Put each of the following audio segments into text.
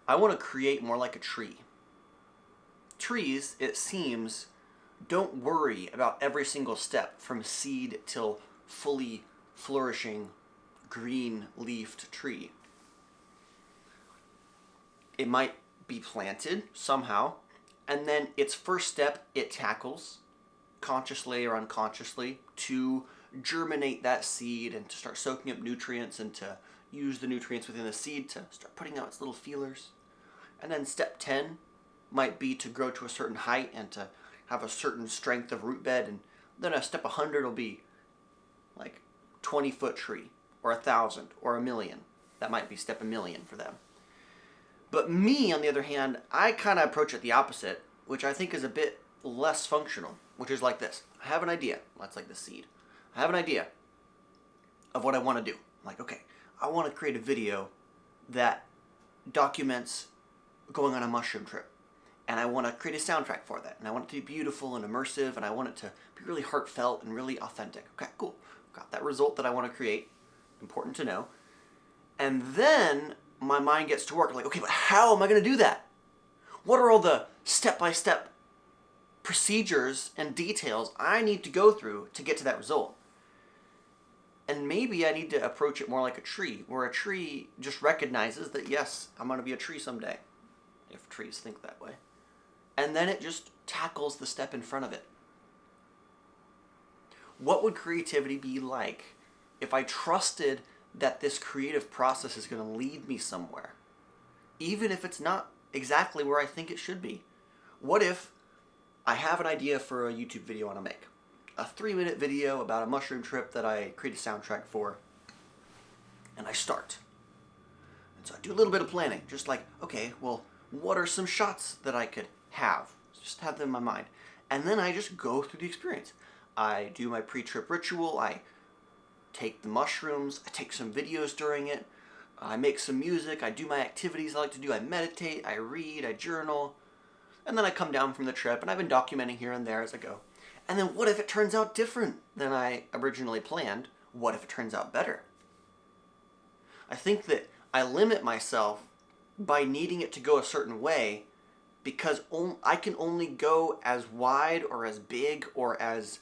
I want to create more like a tree. Trees, it seems, don't worry about every single step from seed till fully flourishing green-leafed tree. It might be planted somehow, and then its first step it tackles, consciously or unconsciously, to germinate that seed and to start soaking up nutrients and to use the nutrients within the seed to start putting out its little feelers. And then step 10 might be to grow to a certain height and to have a certain strength of root bed, and then a step 100 will be like 20-foot tree, or 1,000, or 1,000,000. That might be step 1,000,000 for them. But me, on the other hand, I kind of approach it the opposite, which I think is a bit less functional, which is like this. I have an idea. That's like the seed. I have an idea of what I want to do. I'm like, okay, I want to create a video that documents going on a mushroom trip. And I want to create a soundtrack for that. And I want it to be beautiful and immersive, and I want it to be really heartfelt and really authentic. Okay, cool. Got that result that I want to create. Important to know. And then my mind gets to work. Like, okay, but how am I going to do that? What are all the step-by-step procedures and details I need to go through to get to that result? And maybe I need to approach it more like a tree, where a tree just recognizes that, yes, I'm going to be a tree someday, if trees think that way. And then it just tackles the step in front of it. What would creativity be like if I trusted that this creative process is going to lead me somewhere, even if it's not exactly where I think it should be? What if I have an idea for a YouTube video I want to make? A 3-minute video about a mushroom trip that I create a soundtrack for, and I start. And so I do a little bit of planning, just like, okay, well, what are some shots that I could have? Just have them in my mind. And then I just go through the experience. I do my pre-trip ritual, I take the mushrooms, I take some videos during it, I make some music, I do my activities I like to do, I meditate, I read, I journal, and then I come down from the trip, and I've been documenting here and there as I go. And then what if it turns out different than I originally planned? What if it turns out better? I think that I limit myself by needing it to go a certain way because I can only go as wide or as big or as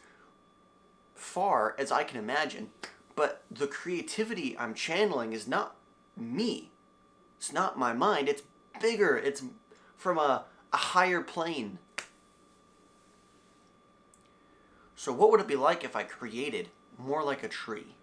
far as I can imagine. But the creativity I'm channeling is not me. It's not my mind. It's bigger. It's from a higher plane. So what would it be like if I created more like a tree?